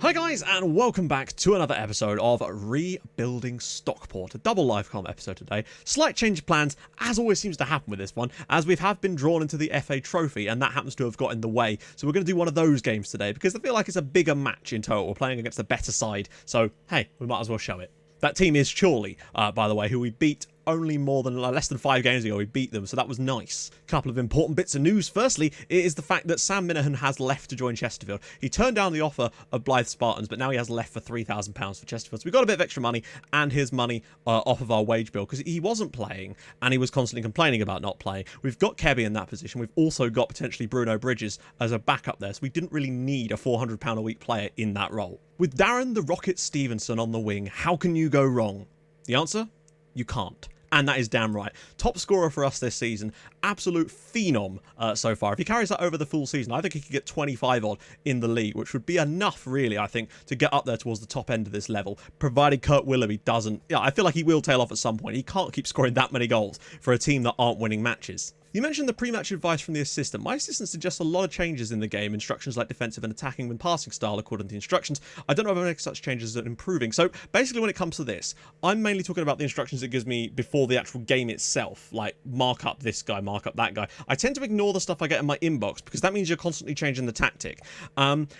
Hi guys, and welcome back to another episode of Rebuilding Stockport, a double live comm episode today. Slight change of plans, as always seems to happen with this one, as we have been drawn into the FA Trophy, and that happens to have got in the way. So we're going to do one of those games today, because I feel like it's a bigger match in total. We're playing against a better side, so hey, we might as well show it. That team is Chorley, by the way, who we beat only less than 5 games ago. We beat them, so that was nice. Couple of important bits of news. Firstly, it is the fact that Sam Minahan has left to join Chesterfield. He turned down the offer of Blythe Spartans, but now he has left for £3,000 for Chesterfield. So we got a bit of extra money and his money off of our wage bill because he wasn't playing and he was constantly complaining about not playing. We've got Kebby in that position. We've also got potentially Bruno Bridges as a backup there, so we didn't really need a £400 a week player in that role. With Darren the Rocket Stevenson on the wing, how can you go wrong? The answer? You can't. And that is damn right. Top scorer for us this season. Absolute phenom so far. If he carries that over the full season, I think he could get 25 odd in the league, which would be enough, really, I think, to get up there towards the top end of this level, provided Kurt Willoughby doesn't. Yeah, I feel like he will tail off at some point. He can't keep scoring that many goals for a team that aren't winning matches. You mentioned the pre-match advice from the assistant. My assistant suggests a lot of changes in the game, instructions like defensive and attacking when passing style according to the instructions. I don't know if I make such changes as improving. So basically when it comes to this, I'm mainly talking about the instructions it gives me before the actual game itself, like mark up this guy, mark up that guy. I tend to ignore the stuff I get in my inbox because that means you're constantly changing the tactic.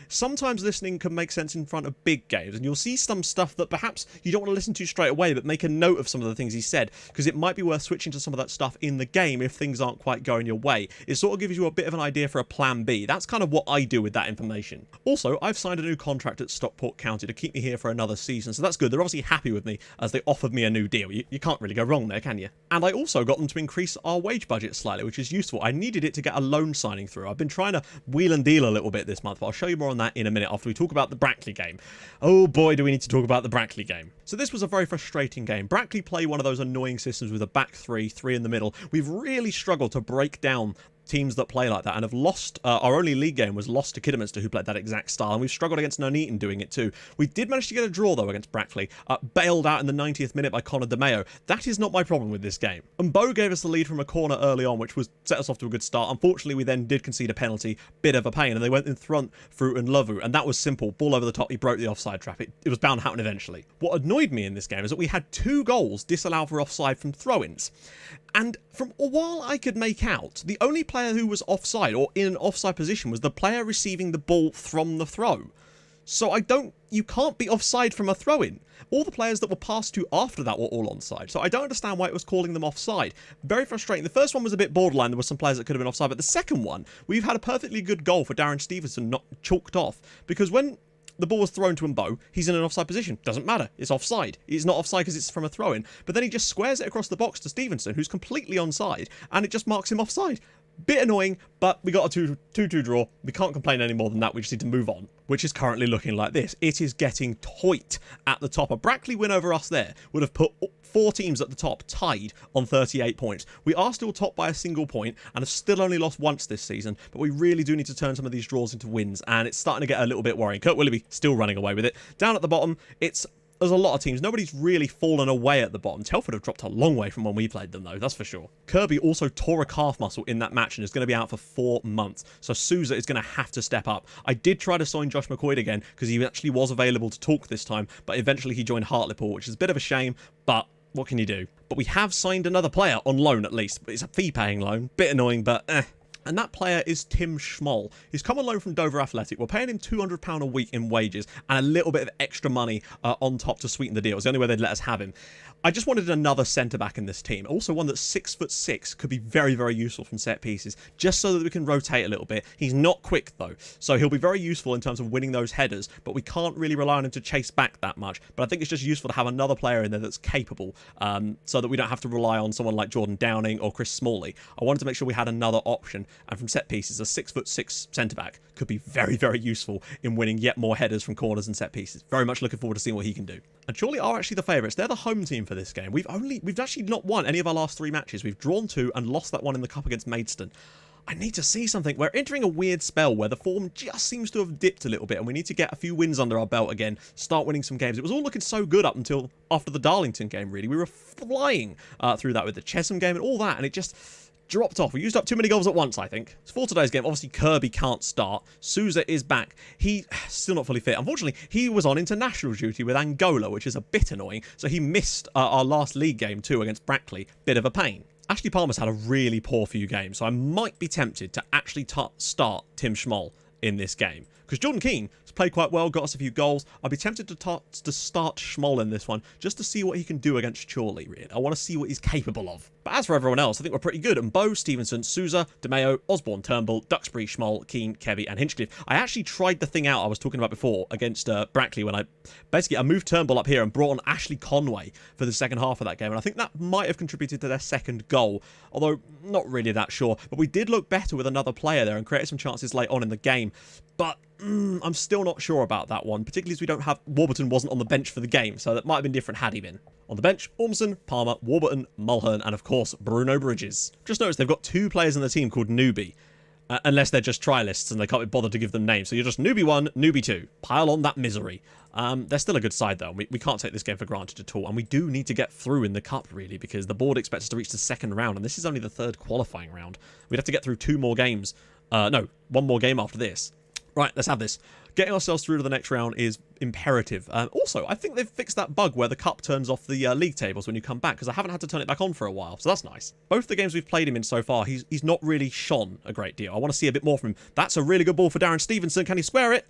Sometimes listening can make sense in front of big games, and you'll see some stuff that perhaps you don't want to listen to straight away, but make a note of some of the things he said, because it might be worth switching to some of that stuff in the game if things aren't quite going your way. It sort of gives you a bit of an idea for a plan B. That's kind of what I do with that information. Also, I've signed a new contract at Stockport County to keep me here for another season, so that's good. They're obviously happy with me as they offered me a new deal. You can't really go wrong there, can you? And I also got them to increase our wage budget slightly, which is useful. I needed it to get a loan signing through. I've been trying to wheel and deal a little bit this month, but I'll show you more on that in a minute after we talk about the Brackley game. Oh boy, do we need to talk about the Brackley game. So this was a very frustrating game. Brackley play one of those annoying systems with a back three in the middle. We've really struggled to break down teams that play like that and have lost. Our only league game was lost to Kidderminster, who played that exact style, and we've struggled against Nuneaton doing it too. We did manage to get a draw though against Brackley, bailed out in the 90th minute by Connor DeMeo. That is not my problem with this game. And Bo gave us the lead from a corner early on, which was set us off to a good start. Unfortunately, we then did concede a penalty, bit of a pain, and they went in front through and Lovu, and that was simple. Ball over the top, he broke the offside trap. It was bound to happen eventually. What annoyed me in this game is that we had 2 goals disallowed for offside from throw-ins. And from a while I could make out, the only player who was offside or in an offside position was the player receiving the ball from the throw. So you can't be offside from a throw-in. All the players that were passed to after that were all onside. So I don't understand why it was calling them offside. Very frustrating. The first one was a bit borderline. There were some players that could have been offside. But the second one, we've had a perfectly good goal for Darren Stevenson not chalked off. Because when the ball was thrown to Mbo, he's in an offside position. Doesn't matter. It's offside. It's not offside because it's from a throw-in. But then he just squares it across the box to Stevenson, who's completely onside, and it just marks him offside. Bit annoying, but we got a 2-2 draw. We can't complain any more than that. We just need to move on, which is currently looking like this. It is getting tight at the top. A Brackley win over us there would have put 4 teams at the top tied on 38 points. We are still top by a single point and have still only lost once this season, but we really do need to turn some of these draws into wins, and it's starting to get a little bit worrying. Kurt Willoughby still running away with it. Down at the bottom, there's a lot of teams. Nobody's really fallen away at the bottom. Telford have dropped a long way from when we played them, though, that's for sure. Kirby also tore a calf muscle in that match and is going to be out for 4 months. So Sousa is going to have to step up. I did try to sign Josh McCoy again because he actually was available to talk this time, but eventually he joined Hartlepool, which is a bit of a shame, but what can you do? But we have signed another player on loan at least. It's a fee-paying loan. Bit annoying, but And that player is Tim Schmoll. He's come on loan from Dover Athletic. We're paying him £200 a week in wages and a little bit of extra money on top to sweeten the deal. It's the only way they'd let us have him. I just wanted another centre-back in this team. Also one that's 6'6", could be very, very useful from set pieces, just so that we can rotate a little bit. He's not quick, though, so he'll be very useful in terms of winning those headers, but we can't really rely on him to chase back that much. But I think it's just useful to have another player in there that's capable, so that we don't have to rely on someone like Jordan Downing or Chris Smalley. I wanted to make sure we had another option, and from set pieces, a 6'6" centre-back could be very, very useful in winning yet more headers from corners and set pieces. Very much looking forward to seeing what he can do. And Chorley are actually the favourites. They're the home team for this game. We've actually not won any of our last 3 matches. We've drawn 2 and lost that one in the cup against Maidstone. I need to see something. We're entering a weird spell where the form just seems to have dipped a little bit, and we need to get a few wins under our belt again, start winning some games. It was all looking so good up until after the Darlington game, really. We were flying through that with the Chesham game and all that, and it just dropped off. We used up too many goals at once, I think. So for today's game, obviously Kirby can't start. Souza is back. He still not fully fit. Unfortunately, he was on international duty with Angola, which is a bit annoying. So he missed our last league game too against Brackley. Bit of a pain. Ashley Palmer's had a really poor few games, so I might be tempted to actually start Tim Schmoll in this game. Because Jordan Keane has played quite well, got us a few goals. I'd be tempted to start Schmoll in this one, just to see what he can do against Chorley, really. I want to see what he's capable of. But as for everyone else, I think we're pretty good. And Bow, Stevenson, Souza, DeMeo, Osborne, Turnbull, Duxbury, Schmoll, Keane, Kevy, and Hinchcliffe. I actually tried the thing out I was talking about before against Brackley when I moved Turnbull up here and brought on Ashley Conway for the second half of that game. And I think that might have contributed to their second goal, although not really that sure. But we did look better with another player there and created some chances late on in the game. But I'm still not sure about that one, particularly as we don't have... Warburton wasn't on the bench for the game, so that might have been different had he been. On the bench, Ormson, Palmer, Warburton, Mulhern, and of course, Bruno Bridges. Just notice they've got 2 players in the team called Newbie, unless they're just trialists and they can't be bothered to give them names. So you're just Newbie 1, Newbie 2. Pile on that misery. They're still a good side, though. We can't take this game for granted at all, and we do need to get through in the cup, really, because the board expects us to reach the second round, and this is only the 3rd qualifying round. We'd have to get through 2 more games. No, 1 more game after this. Right, let's have this. Getting ourselves through to the next round is imperative. Also, I think they've fixed that bug where the cup turns off the league tables when you come back, because I haven't had to turn it back on for a while, so that's nice. Both the games we've played him in so far, he's not really shone a great deal. I want to see a bit more from him. That's a really good ball for Darren Stevenson. Can he square it?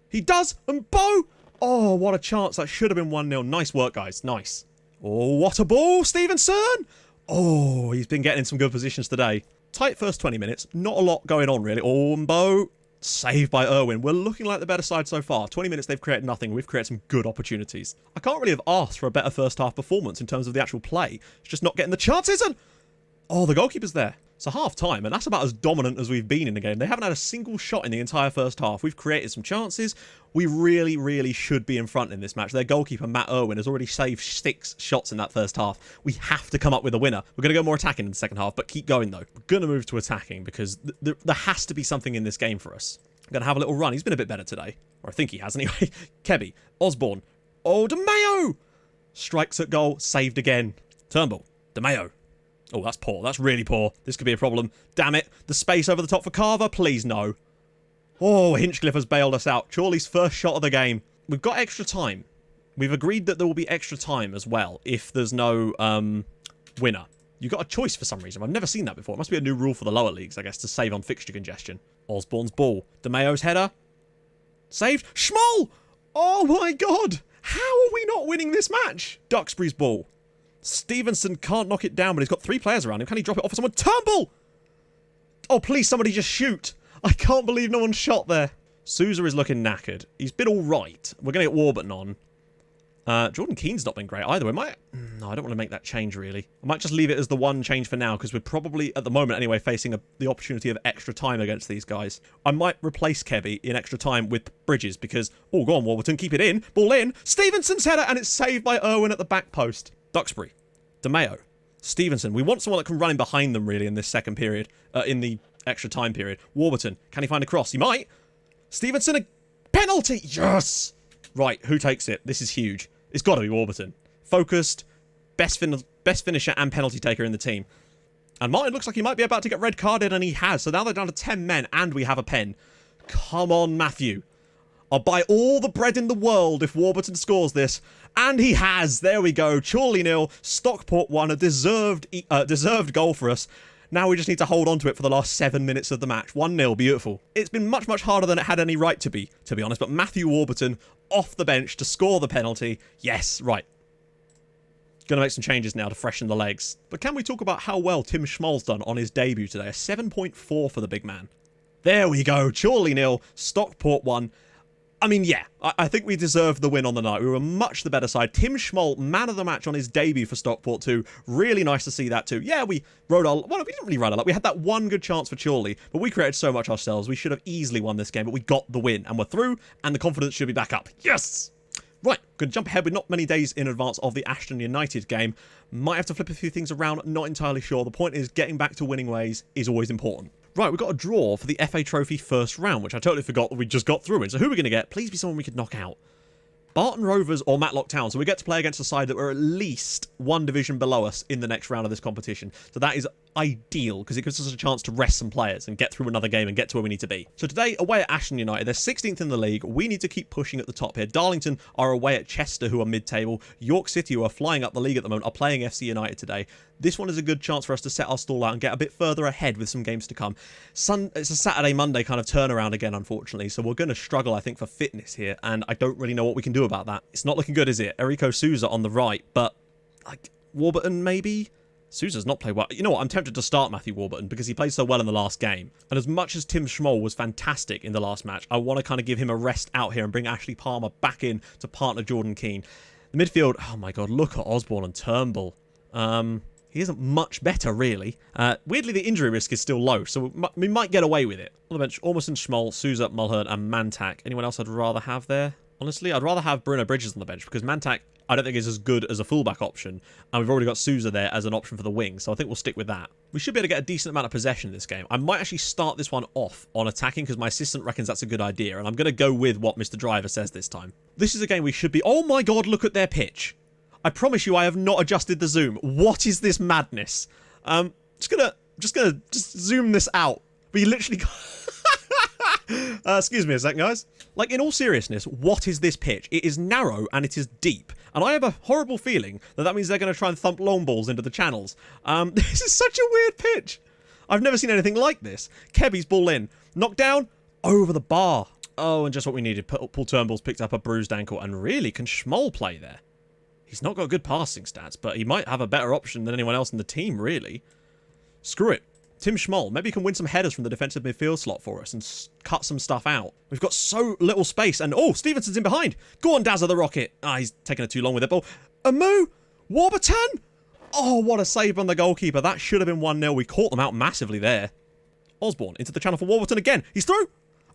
He does, and Bo! Oh, what a chance. That should have been 1-0. Nice work, guys. Nice. Oh, what a ball, Stevenson! Oh, he's been getting in some good positions today. Tight first 20 minutes. Not a lot going on, really. Oh, Bo... Saved by Irwin. We're looking like the better side so far. 20 minutes, they've created nothing. We've created some good opportunities. I can't really have asked for a better first half performance in terms of the actual play. It's just not getting the chances, and... Oh, the goalkeeper's there. So half time, and that's about as dominant as we've been in the game. They haven't had a single shot in the entire first half. We've created some chances. We really, really should be in front in this match. Their goalkeeper, Matt Irwin, has already saved 6 shots in that first half. We have to come up with a winner. We're going to go more attacking in the second half, but keep going, though. We're going to move to attacking because there has to be something in this game for us. I'm going to have a little run. He's been a bit better today. Or I think he has, anyway. Kebby, Osborne. Oh, DeMeo! Strikes at goal. Saved again. Turnbull. DeMeo. Oh, that's poor. That's really poor. This could be a problem. Damn it. The space over the top for Carver. Please, no. Oh, Hinchcliffe has bailed us out. Chorley's first shot of the game. We've got extra time. We've agreed that there will be extra time as well if there's no winner. You've got a choice for some reason. I've never seen that before. It must be a new rule for the lower leagues, I guess, to save on fixture congestion. Osborne's ball. DeMeo's header. Saved. Schmoll! Oh, my God. How are we not winning this match? Duxbury's ball. Stevenson can't knock it down, but he's got 3 players around him. Can he drop it off for someone? Turnbull! Oh, please, somebody just shoot. I can't believe no one shot there. Souza is looking knackered. He's been all right. We're going to get Warburton on. Jordan Keane's not been great either. No, I don't want to make that change, really. I might just leave it as the one change for now, because we're probably, at the moment anyway, facing the opportunity of extra time against these guys. I might replace Kebby in extra time with Bridges, because... Oh, go on, Warburton. Keep it in. Ball in. Stevenson's header, and it's saved by Irwin at the back post. Duxbury. DeMeo. Stevenson. We want someone that can run in behind them, really, in this second period. In the extra time period. Warburton. Can he find a cross? He might. Stevenson, a penalty! Yes! Right, who takes it? This is huge. It's got to be Warburton. Focused, best finisher and penalty taker in the team. And Martin looks like he might be about to get red carded, and he has. So now they're down to 10 men, and we have a pen. Come on, Matthew. I'll buy all the bread in the world if Warburton scores this. And he has. There we go. Chorley 0, Stockport 1. A deserved goal for us. Now we just need to hold on to it for the last 7 minutes of the match. 1-0, beautiful. It's been much, much harder than it had any right to be honest. But Matthew Warburton off the bench to score the penalty. Yes, right. Going to make some changes now to freshen the legs. But can we talk about how well Tim Schmoll's done on his debut today? A 7.4 for the big man. There we go. Chorley 0, Stockport 1. I mean, yeah, I think we deserved the win on the night. We were much the better side. Tim Schmoll, man of the match on his debut for Stockport too. Really nice to see that too. Yeah, we rode our... Well, we didn't really ride a lot. We had that one good chance for Chorley, but we created so much ourselves. We should have easily won this game, but we got the win, and we're through, and the confidence should be back up. Yes! Right, going to jump ahead with not many days in advance of the Ashton United game. Might have to flip a few things around, not entirely sure. The point is, getting back to winning ways is always important. Right, we've got a draw for the FA Trophy first round, which I totally forgot that we just got through in. So who are we going to get? Please be someone we could knock out. Barton Rovers or Matlock Town. So we get to play against a side that were at least 1 division below us in the next round of this competition. So that is ideal because it gives us a chance to rest some players and get through another game and get to where we need to be. So today, away at Ashton United, they're 16th in the league. We need to keep pushing at the top here. Darlington are away at Chester, who are mid-table. York City, who are flying up the league at the moment, are playing FC United today. This one is a good chance for us to set our stall out and get a bit further ahead with some games to come. It's a Saturday, Monday kind of turnaround again, unfortunately, so we're going to struggle, I think, for fitness here, and I don't really know what we can do about that. It's not looking good, is it? Eriko Souza on the right, but, like, Warburton, maybe? Souza's not played well. You know what? I'm tempted to start Matthew Warburton because he played so well in the last game. And as much as Tim Schmoll was fantastic in the last match, I want to kind of give him a rest out here and bring Ashley Palmer back in to partner Jordan Keane. The midfield, oh my god, look at Osborne and Turnbull. He isn't much better, really. Weirdly, the injury risk is still low, so we might get away with it. On the bench, Ormerson, Schmoll, Souza, Mulhern, and Mantak. Anyone else I'd rather have there? Honestly, I'd rather have Bruno Bridges on the bench because Mantak, I don't think is as good as a fullback option, and we've already got Souza there as an option for the wing, so I think we'll stick with that. We should be able to get a decent amount of possession in this game. I might actually start this one off on attacking because my assistant reckons that's a good idea, and I'm going to go with what Mr. Driver says this time. This is a game we should be... Oh my god, look at their pitch. I promise you I have not adjusted the zoom. What is this madness? Just gonna zoom this out. We literally... excuse me a sec, guys. Like, in all seriousness, what is this pitch? It is narrow and it is deep. And I have a horrible feeling that means they're going to try and thump long balls into the channels. This is such a weird pitch. I've never seen anything like this. Kebby's ball in. Knocked down. Over the bar. Oh, and just what we needed. Paul Turnbull's picked up a bruised ankle. And really, can Schmoll play there? He's not got good passing stats, but he might have a better option than anyone else in the team, really. Screw it. Tim Schmoll, maybe he can win some headers from the defensive midfield slot for us and cut some stuff out. We've got so little space, and oh, Stevenson's in behind. Go on, Dazza the Rocket. He's taking it too long with it. Ball. Amu? Warburton? Oh, what a save on the goalkeeper. That should have been 1-0. We caught them out massively there. Osborne into the channel for Warburton again. He's through.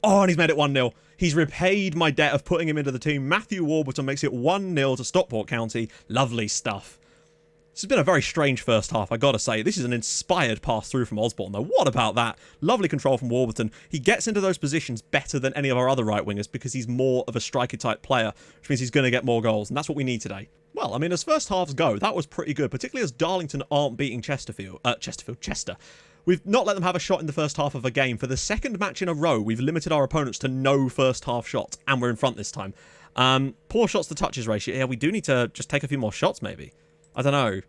Oh, and he's made it 1-0. He's repaid my debt of putting him into the team. Matthew Warburton makes it 1-0 to Stockport County. Lovely stuff. This has been a very strange first half, I gotta say. This is an inspired pass through from Osborne, though. What about that? Lovely control from Warburton. He gets into those positions better than any of our other right wingers because he's more of a striker-type player, which means he's going to get more goals, and that's what we need today. Well, I mean, as first halves go, that was pretty good, particularly as Darlington aren't beating Chester. We've not let them have a shot in the first half of a game. For the second match in a row, we've limited our opponents to no first half shots, and we're in front this time. Poor shots to touches ratio. Yeah, we do need to just take a few more shots, maybe. I don't know.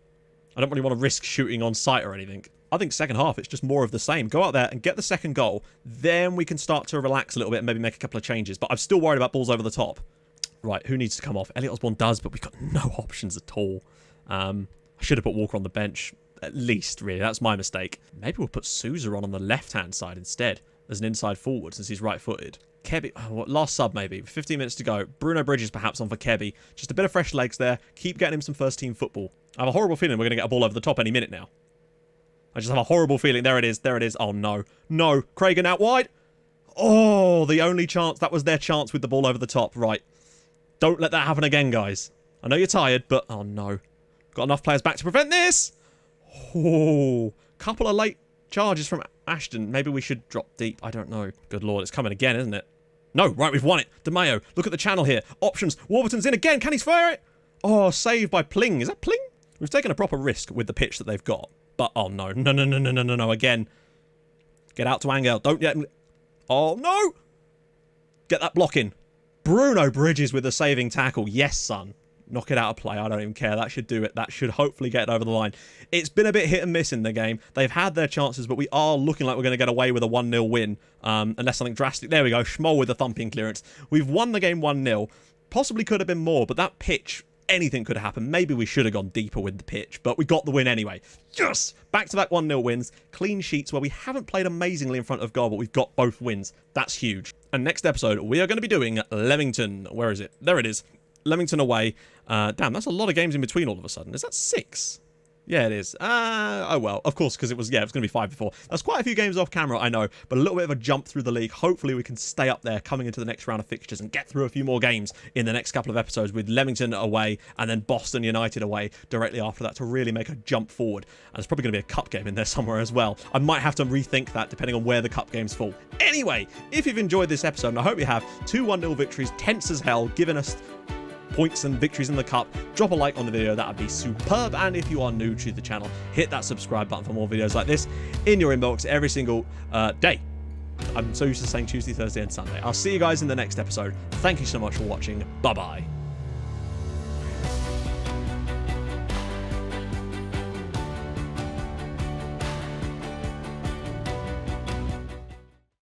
I don't really want to risk shooting on sight or anything. I think second half, it's just more of the same. Go out there and get the second goal. Then we can start to relax a little bit and maybe make a couple of changes. But I'm still worried about balls over the top. Right, who needs to come off? Elliot Osborne does, but we've got no options at all. I should have put Walker on the bench. At least, really. That's my mistake. Maybe we'll put Souza on the left-hand side instead as an inside forward since he's right-footed. Kebby, last sub maybe. 15 minutes to go. Bruno Bridges perhaps on for Kebby. Just a bit of fresh legs there. Keep getting him some first-team football. I have a horrible feeling we're going to get a ball over the top any minute now. I just have a horrible feeling. There it is. There it is. Oh, no. No. Cragen out wide. Oh, the only chance. That was their chance with the ball over the top. Right. Don't let that happen again, guys. I know you're tired, but... Oh, no. Got enough players back to prevent this. Oh, couple of late charges from Ashton. Maybe we should drop deep. I don't know. Good lord, it's coming again, isn't it? No, right, we've won it. DeMayo, look at the channel here. Options. Warburton's in again. Can he fire it? Oh, saved by Pling. Is that Pling? We've taken a proper risk with the pitch that they've got. But, oh, no. No. Again. Get out to Angel. Don't get him. Oh, no. Get that block in. Bruno Bridges with a saving tackle. Yes, son. Knock it out of play. I don't even care. That should do it. That should hopefully get it over the line. It's been a bit hit and miss in the game. They've had their chances, but we are looking like we're going to get away with a 1-0 win. Unless something drastic. There we go. Schmoll with the thumping clearance. We've won the game 1-0. Possibly could have been more, but that pitch, anything could have happened. Maybe we should have gone deeper with the pitch, but we got the win anyway. Yes! Back-to-back 1-0 wins. Clean sheets where we haven't played amazingly in front of goal, but we've got both wins. That's huge. And next episode, we are going to be doing Leamington. Where is it? There it is. Leamington away. Damn, that's a lot of games in between all of a sudden. Is that 6? Yeah, it is. Oh, well, of course, because it was going to be 5 before. That's quite a few games off camera, I know, but a little bit of a jump through the league. Hopefully, we can stay up there coming into the next round of fixtures and get through a few more games in the next couple of episodes with Leamington away and then Boston United away directly after that to really make a jump forward. And there's probably going to be a cup game in there somewhere as well. I might have to rethink that depending on where the cup games fall. Anyway, if you've enjoyed this episode, and I hope you have, 2 1-0 victories, tense as hell, giving us points and victories in the cup, drop a like on the video. That would be superb. And if you are new to the channel, hit that subscribe button for more videos like this in your inbox every single day. I'm so used to saying Tuesday, Thursday, and Sunday. I'll see you guys in the next episode. Thank you so much for watching. Bye-bye.